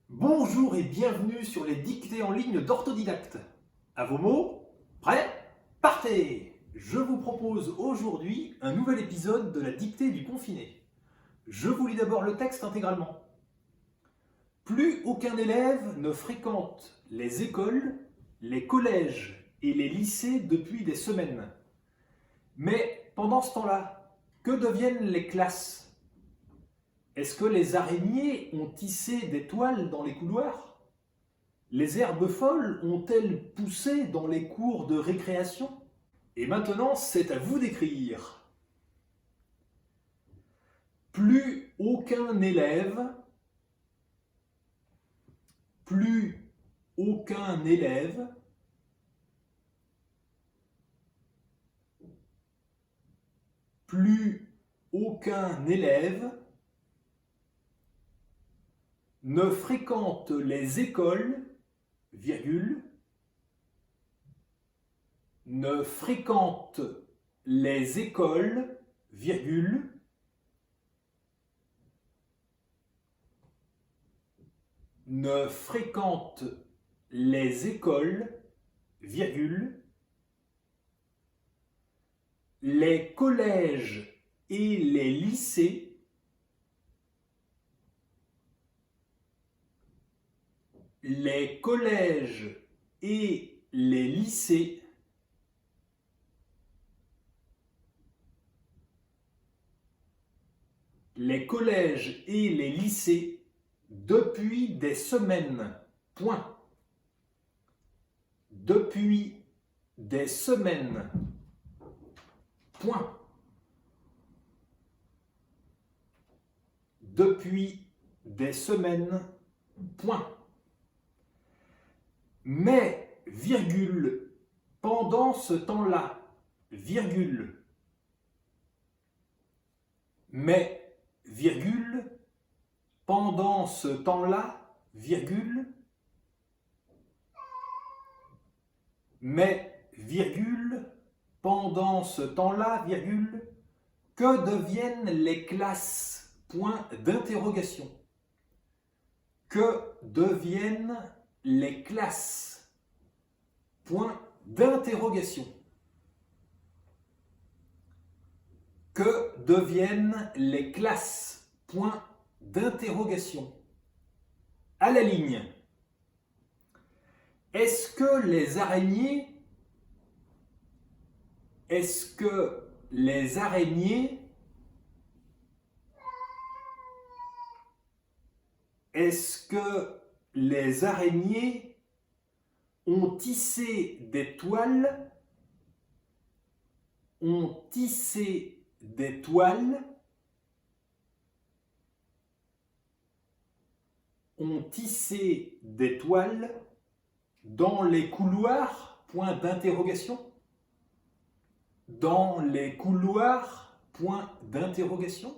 Bonjour et bienvenue sur les dictées en ligne d'Orthodidacte. À vos mots, prêts, partez! Je vous propose aujourd'hui un nouvel épisode de la dictée du confiné. Je vous lis d'abord le texte intégralement. Plus aucun élève ne fréquente les écoles, les collèges et les lycées depuis des semaines. Mais pendant ce temps-là, que deviennent les classes ? Est-ce que les araignées ont tissé des toiles dans les couloirs ? Les herbes folles ont-elles poussé dans les cours de récréation ? Et maintenant, c'est à vous d'écrire. Plus aucun élève, plus aucun élève plus aucun élève ne fréquente les écoles, virgule, ne fréquente les écoles, virgule, ne fréquente les écoles, virgule, les collèges et les lycées, les collèges et les lycées les collèges et les lycées depuis des semaines. Point. Depuis des semaines. Point. Depuis des semaines. Point. Mais, virgule, pendant ce temps-là, virgule, mais, virgule, pendant ce temps-là, virgule, mais, virgule, pendant ce temps-là, virgule, que deviennent les classes ? Point d'interrogation. Que deviennent les classes ? Point d'interrogation. Que deviennent les classes ? Point d'interrogation. À la ligne. Est-ce que les araignées ont tissé des toiles, dans les couloirs, point d'interrogation, dans les couloirs, point d'interrogation,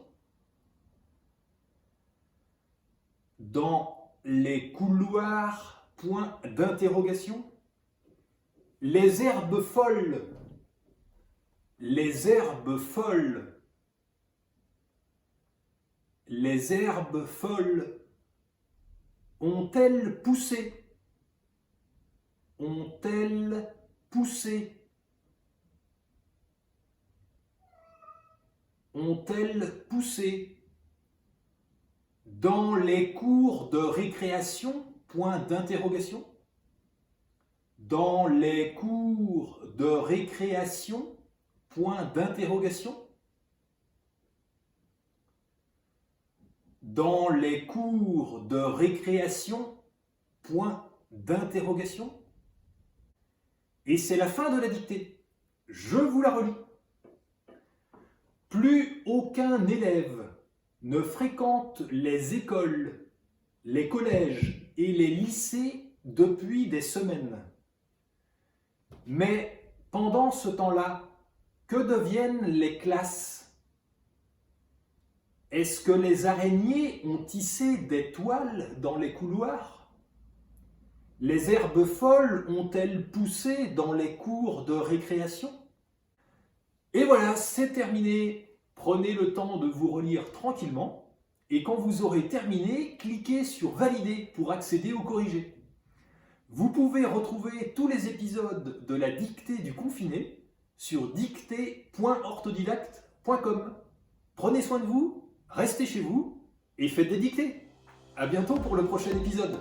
dans les couloirs, point d'interrogation, les herbes folles ont-elles poussé dans les cours de récréation, point d'interrogation, dans les cours de récréation, point d'interrogation, dans les cours de récréation, point d'interrogation. Et c'est la fin de la dictée. Je vous la relis. Plus aucun élève ne fréquente les écoles, les collèges et les lycées depuis des semaines. Mais pendant ce temps-là, que deviennent les classes ? Est-ce que les araignées ont tissé des toiles dans les couloirs ? Les herbes folles ont-elles poussé dans les cours de récréation ? Et voilà, c'est terminé. Prenez le temps de vous relire tranquillement. Et quand vous aurez terminé, cliquez sur Valider pour accéder au corrigé. Vous pouvez retrouver tous les épisodes de la dictée du confiné sur dictée.orthodidacte.com. Prenez soin de vous, restez chez vous et faites des dictées. À bientôt pour le prochain épisode.